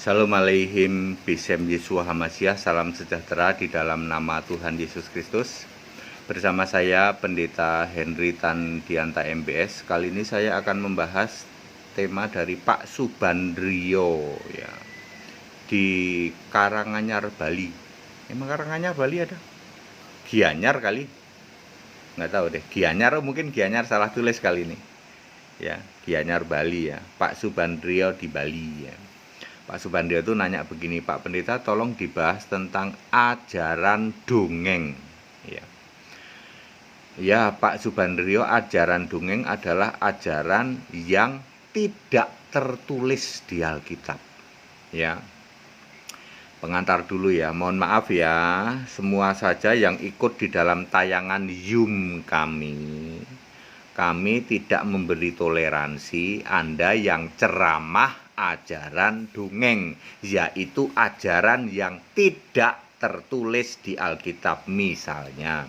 Shalom alaihim bisem Yeshua Hamasyah. Salam sejahtera di dalam nama Tuhan Yesus Kristus. Bersama saya Pendeta Henry Tandianta MBS. Kali ini saya akan membahas tema dari Pak Subandrio ya, di Karanganyar, Bali. Emang Karanganyar, Bali ada? Gianyar kali? Nggak tahu deh. Gianyar, mungkin Gianyar salah tulis kali ini. Ya, Gianyar, Bali ya. Pak Subandrio di Bali ya. Pak Subandrio itu nanya begini, Pak Pendeta tolong dibahas tentang ajaran dongeng. Ya Pak Subandrio, ajaran dongeng adalah ajaran yang tidak tertulis di Alkitab. Ya, pengantar dulu ya, mohon maaf ya, semua saja yang ikut di dalam tayangan Zoom kami tidak memberi toleransi Anda yang ceramah ajaran dongeng, yaitu ajaran yang tidak tertulis di Alkitab. Misalnya,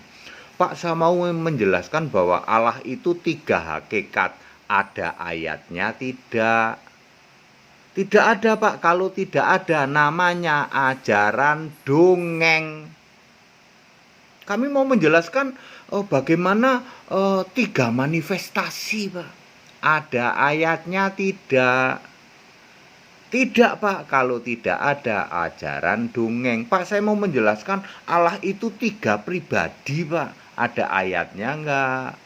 Pak, saya mau menjelaskan bahwa Allah itu 3 hakikat. Ada ayatnya? Tidak ada, Pak. Kalau tidak ada, namanya ajaran dongeng. Kami mau menjelaskan bagaimana 3 manifestasi, Pak. Ada ayatnya? Tidak, Pak, kalau tidak ada ajaran dongeng. Pak, saya mau menjelaskan Allah itu 3 pribadi, Pak. Ada ayatnya enggak?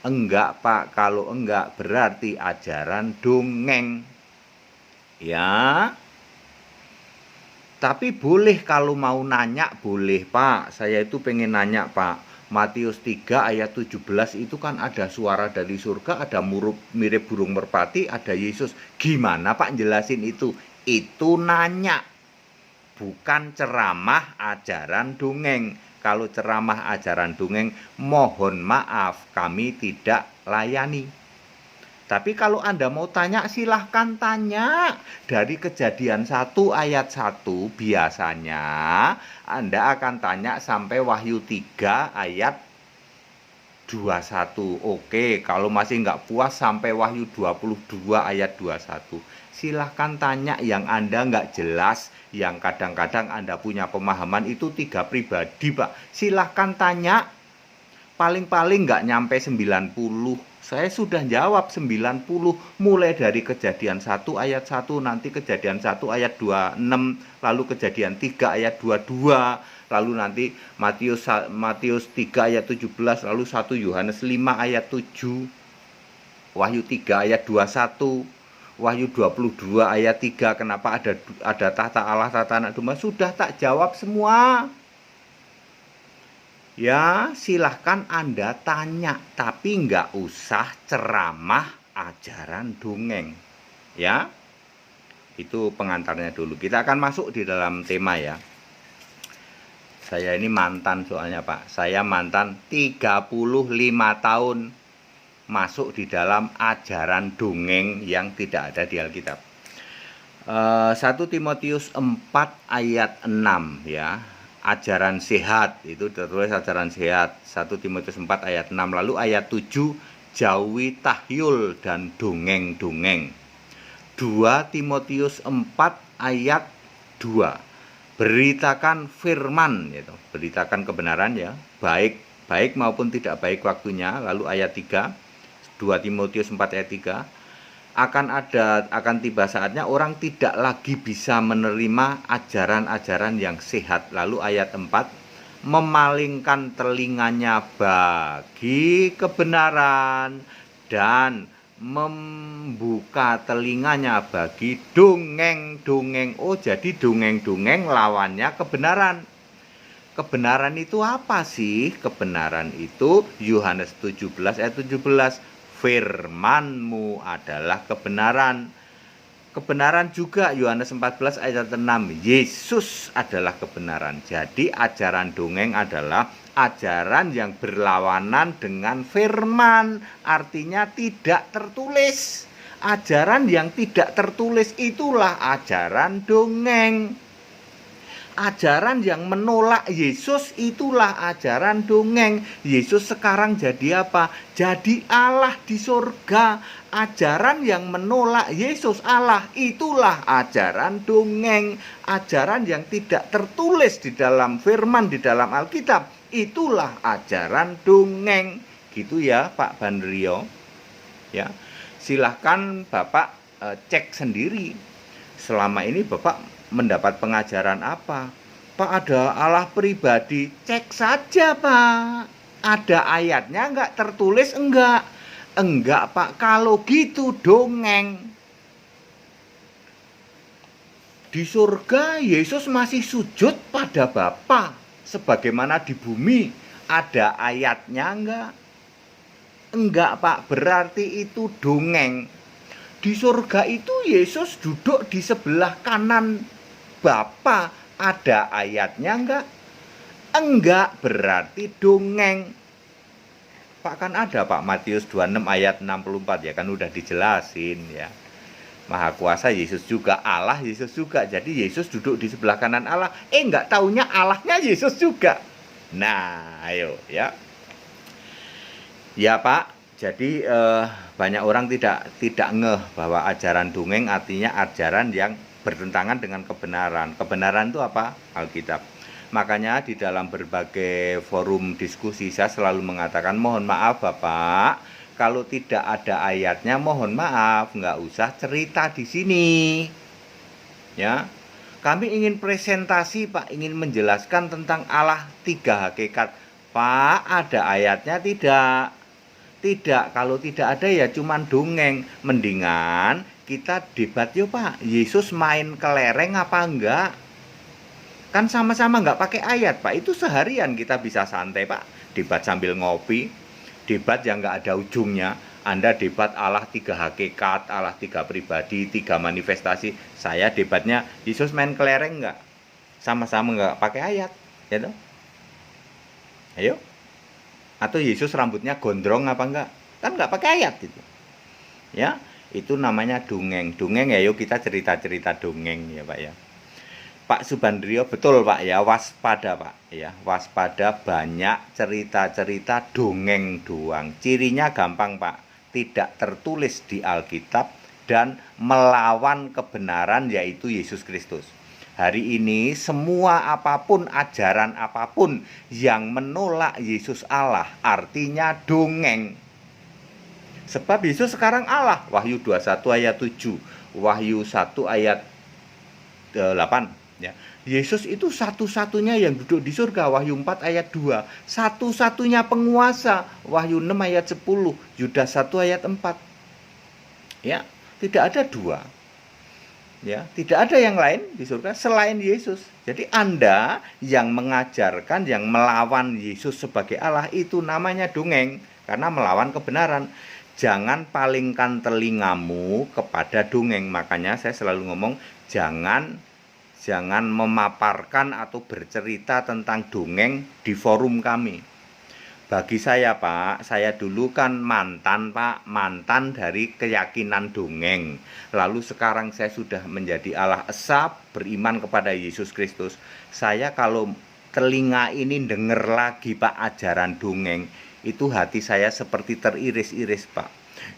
Enggak, Pak. Kalau enggak berarti ajaran dongeng. Ya. Tapi boleh kalau mau nanya, boleh, Pak. Saya itu pengen nanya, Pak. Matius 3 ayat 17 itu kan ada suara dari surga, ada mirip burung merpati, ada Yesus. Gimana Pak jelasin itu? Itu nanya, bukan ceramah ajaran dongeng. Kalau ceramah ajaran dongeng, mohon maaf, kami tidak layani. Tapi kalau Anda mau tanya, silahkan tanya. Dari Kejadian 1 ayat 1 biasanya Anda akan tanya sampai Wahyu 3 ayat 21. Oke, kalau masih nggak puas sampai Wahyu 22 ayat 21. Silahkan tanya yang Anda nggak jelas, yang kadang-kadang Anda punya pemahaman itu 3 pribadi, Pak. Silahkan tanya. Paling-paling nggak nyampe 90. Saya sudah jawab 90, mulai dari Kejadian 1 ayat 1, nanti Kejadian 1 ayat 26, lalu Kejadian 3 ayat 22, lalu nanti Matius 3 ayat 17, lalu 1 Yohanes 5 ayat 7, Wahyu 3 ayat 21, Wahyu 22 ayat 3, kenapa ada tahta Allah, tahta anak domba, sudah tak jawab semua. Ya, silahkan Anda tanya, tapi nggak usah ceramah ajaran dongeng. Ya, itu pengantarnya dulu. Kita akan masuk di dalam tema ya. Saya ini mantan soalnya, Pak. Saya mantan 35 tahun masuk di dalam ajaran dongeng yang tidak ada di Alkitab. 1 Timotius 4 ayat 6 ya. Ajaran sehat, itu tertulis ajaran sehat, 1 Timotius 4 ayat 6. Lalu ayat 7, jauhi tahyul dan dongeng-dongeng. 2 Timotius 4 ayat 2, beritakan firman, gitu. Beritakan kebenaran ya, baik maupun tidak baik waktunya. Lalu ayat 3, 2 Timotius 4 ayat 3, akan tiba saatnya orang tidak lagi bisa menerima ajaran-ajaran yang sehat. Lalu ayat 4, memalingkan telinganya bagi kebenaran dan membuka telinganya bagi dongeng-dongeng. Oh, jadi dongeng-dongeng lawannya kebenaran. Kebenaran itu apa sih? Kebenaran itu Yohanes 17 ayat 17. Firman-Mu adalah kebenaran. Kebenaran juga Yohanes 14 ayat 6. Yesus adalah kebenaran. Jadi ajaran dongeng adalah ajaran yang berlawanan dengan firman. Artinya tidak tertulis. Ajaran yang tidak tertulis itulah ajaran dongeng. Ajaran yang menolak Yesus itulah ajaran dongeng. Yesus sekarang jadi apa? Jadi Allah di surga. Ajaran yang menolak Yesus Allah itulah ajaran dongeng. Ajaran yang tidak tertulis di dalam firman, di dalam Alkitab, itulah ajaran dongeng. Gitu ya Pak Bandrio. Ya, silahkan Bapak cek sendiri. Selama ini Bapak mendapat pengajaran apa? Pak, ada Allah pribadi. Cek saja Pak. Ada ayatnya enggak? Tertulis enggak? Enggak Pak, kalau gitu dongeng. Di surga Yesus masih sujud pada Bapa, sebagaimana di bumi. Ada ayatnya enggak? Enggak Pak, berarti itu dongeng. Di surga itu Yesus duduk di sebelah kanan Bapa, ada ayatnya enggak? Enggak, berarti dongeng. Pak, kan ada Pak, Matius 26 ayat 64 ya, kan udah dijelasin ya. Maha kuasa Yesus juga, Allah Yesus juga. Jadi Yesus duduk di sebelah kanan Allah. Enggak taunya Allahnya Yesus juga. Nah, ayo ya. Ya Pak, jadi banyak orang tidak ngeh bahwa ajaran dongeng artinya ajaran yang bertentangan dengan kebenaran. Kebenaran itu apa? Alkitab. Makanya di dalam berbagai forum diskusi saya selalu mengatakan, mohon maaf Bapak, kalau tidak ada ayatnya mohon maaf, nggak usah cerita di sini. Ya, kami ingin presentasi Pak, ingin menjelaskan tentang Allah tiga hakikat. Pak, ada ayatnya tidak? Tidak, kalau tidak ada ya cuman dongeng. Mendingan kita debat yuk Pak, Yesus main kelereng apa enggak? Kan sama-sama enggak pakai ayat Pak, itu seharian kita bisa santai Pak. Debat sambil ngopi, debat yang enggak ada ujungnya. Anda debat Allah tiga hakikat, Allah tiga pribadi, tiga manifestasi. Saya debatnya Yesus main kelereng enggak? Sama-sama enggak pakai ayat, ya toh? Ayo. Atau Yesus rambutnya gondrong apa enggak? Kan enggak pakai ayat itu. Ya, itu namanya dongeng. Dongeng ya, yuk kita cerita-cerita dongeng ya Pak ya. Pak Subandrio, betul Pak ya, waspada Pak ya. Waspada, banyak cerita-cerita dongeng doang. Cirinya gampang Pak, tidak tertulis di Alkitab dan melawan kebenaran yaitu Yesus Kristus. Hari ini semua apapun, ajaran apapun yang menolak Yesus Allah artinya dongeng. Sebab Yesus sekarang Allah. Wahyu 21 ayat 7, Wahyu 1 ayat 8 ya. Yesus itu satu-satunya yang duduk di surga. Wahyu 4 ayat 2, satu-satunya penguasa. Wahyu 6 ayat 10, Yudas 1 ayat 4. Ya, tidak ada dua. Ya, tidak ada yang lain di surga selain Yesus. Jadi Anda yang mengajarkan, yang melawan Yesus sebagai Allah, itu namanya dongeng, karena melawan kebenaran. Jangan palingkan telingamu kepada dongeng. Makanya saya selalu ngomong, jangan memaparkan atau bercerita tentang dongeng di forum kami. Bagi saya Pak, saya dulu kan mantan dari keyakinan dongeng. Lalu sekarang saya sudah menjadi Allah Esa, beriman kepada Yesus Kristus. Saya kalau telinga ini dengar lagi Pak ajaran dongeng, itu hati saya seperti teriris-iris Pak.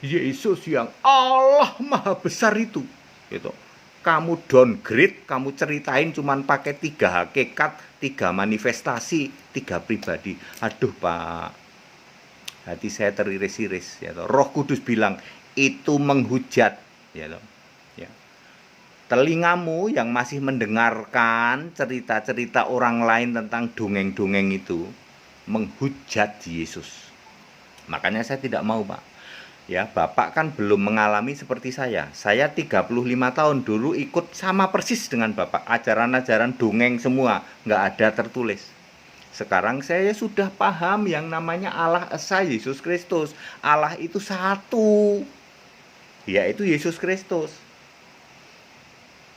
Yesus yang Allah Maha Besar itu, gitu. Kamu downgrade, kamu ceritain cuman pakai tiga hakikat, tiga manifestasi, tiga pribadi. Aduh Pak, hati saya teriris-iris ya toh. Roh Kudus bilang itu menghujat ya toh. Ya. Telingamu yang masih mendengarkan cerita-cerita orang lain tentang dongeng-dongeng itu menghujat Yesus. Makanya saya tidak mau Pak. Ya, Bapak kan belum mengalami seperti saya. Saya 35 tahun dulu ikut sama persis dengan Bapak. Ajaran-ajaran dongeng semua, nggak ada tertulis. Sekarang saya sudah paham yang namanya Allah Esa Yesus Kristus. Allah itu satu, yaitu Yesus Kristus.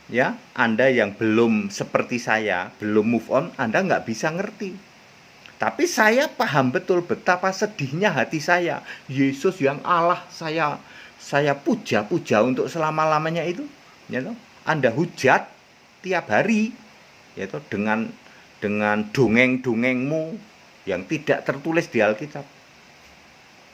Ya, Anda yang belum seperti saya, belum move on, Anda nggak bisa ngerti. Tapi saya paham betul betapa sedihnya hati saya. Yesus yang Allah saya puja-puja untuk selama-lamanya itu. Ya, Anda hujat tiap hari. yaitu dengan dongeng-dongengmu yang tidak tertulis di Alkitab.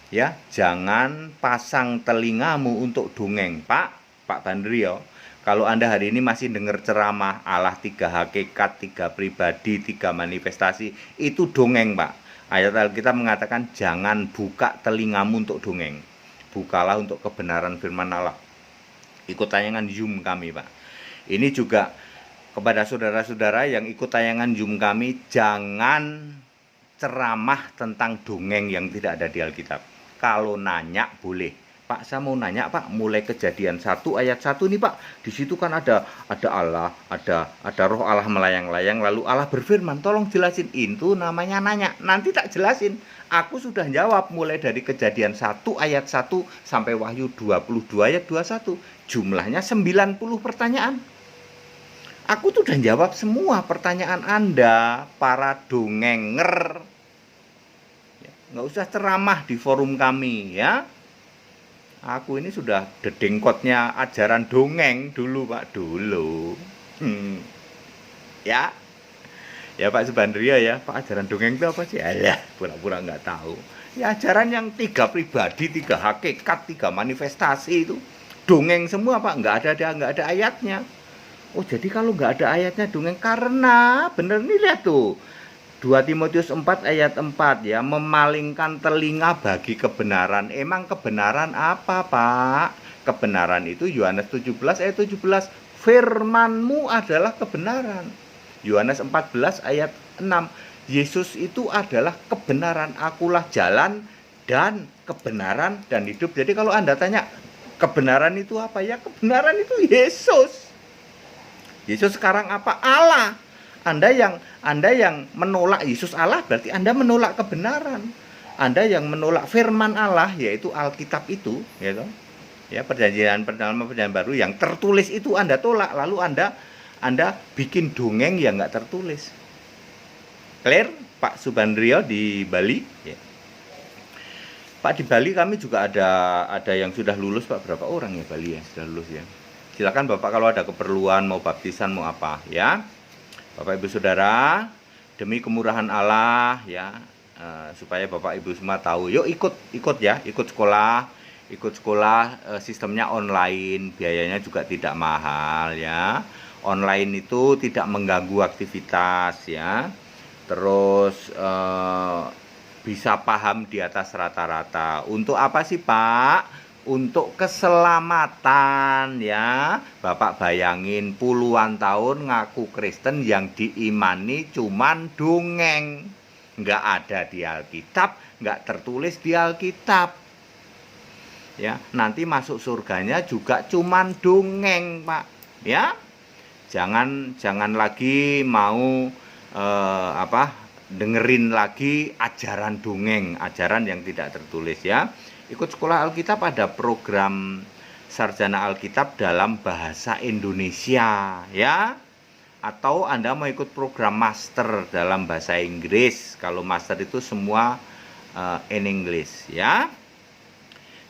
Ya, jangan pasang telingamu untuk dongeng, Pak Bandrio. Kalau Anda hari ini masih dengar ceramah Allah 3 hakikat, 3 pribadi, 3 manifestasi, itu dongeng, Pak. Ayat Alkitab mengatakan jangan buka telingamu untuk dongeng. Bukalah untuk kebenaran firman Allah. Ikut tayangan Zoom kami, Pak. Ini juga kepada saudara-saudara yang ikut tayangan Zoom kami, jangan ceramah tentang dongeng yang tidak ada di Alkitab. Kalau nanya boleh, Pak, saya mau nanya, Pak, mulai Kejadian 1 ayat 1 nih, Pak. Di situ kan ada Allah, ada roh Allah melayang-layang, lalu Allah berfirman, tolong jelasin. Itu namanya nanya. Nanti tak jelasin. Aku sudah jawab mulai dari Kejadian 1 ayat 1 sampai Wahyu 22 ayat 21. Jumlahnya 90 pertanyaan. Aku tuh udah jawab semua pertanyaan Anda, para dongenger. Nggak usah ceramah di forum kami, ya. Aku ini sudah dedengkotnya ajaran dongeng dulu, Pak, dulu. Ya. Ya, Pak Subandria ya, Pak, ajaran dongeng itu apa sih? Alah, pura-pura nggak tahu. Ya, ajaran yang 3 pribadi, 3 hakikat, 3 manifestasi itu. Dongeng semua, Pak, nggak ada ayatnya. Oh, jadi kalau nggak ada ayatnya dongeng, karena bener nih, lihat tuh. 2 Timotius 4 ayat 4 ya, memalingkan telinga bagi kebenaran. Emang kebenaran apa, Pak? Kebenaran itu Yohanes 17 ayat 17. Firman-Mu adalah kebenaran. Yohanes 14 ayat 6. Yesus itu adalah kebenaran. Akulah jalan dan kebenaran dan hidup. Jadi kalau Anda tanya, kebenaran itu apa? Ya, kebenaran itu Yesus. Yesus sekarang apa? Allah. Anda yang menolak Yesus Allah, berarti Anda menolak kebenaran. Anda yang menolak firman Allah, yaitu Alkitab itu, gitu. Ya, perjanjian lama, perjanjian baru yang tertulis itu Anda tolak, lalu Anda bikin dongeng yang nggak tertulis. Clear, Pak Subandrio di Bali? Ya. Pak, di Bali kami juga ada yang sudah lulus, Pak. Berapa orang ya Bali ya sudah lulus ya? Silakan Bapak kalau ada keperluan, mau baptisan, mau apa, ya. Bapak Ibu Saudara, demi kemurahan Allah ya, supaya Bapak Ibu semua tahu, yuk ikut ya, ikut sekolah, sistemnya online, biayanya juga tidak mahal ya. Online itu tidak mengganggu aktivitas ya. Terus bisa paham di atas rata-rata. Untuk apa sih, Pak? Untuk keselamatan ya. Bapak bayangin puluhan tahun ngaku Kristen yang diimani cuman dongeng. Nggak ada di Alkitab, nggak tertulis di Alkitab. Ya, nanti masuk surganya juga cuman dongeng, Pak. Ya. Jangan lagi mau dengerin lagi ajaran dongeng, ajaran yang tidak tertulis ya. Ikut sekolah Alkitab ada program sarjana Alkitab dalam bahasa Indonesia ya. Atau Anda mau ikut program master dalam bahasa Inggris. Kalau master itu semua in English ya.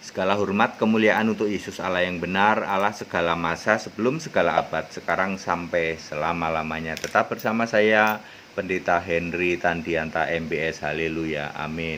Segala hormat kemuliaan untuk Yesus Allah yang benar, Allah segala masa sebelum segala abad, sekarang sampai selama-lamanya. Tetap bersama saya Pendeta Henry Tandianta MBS. Haleluya. Amin.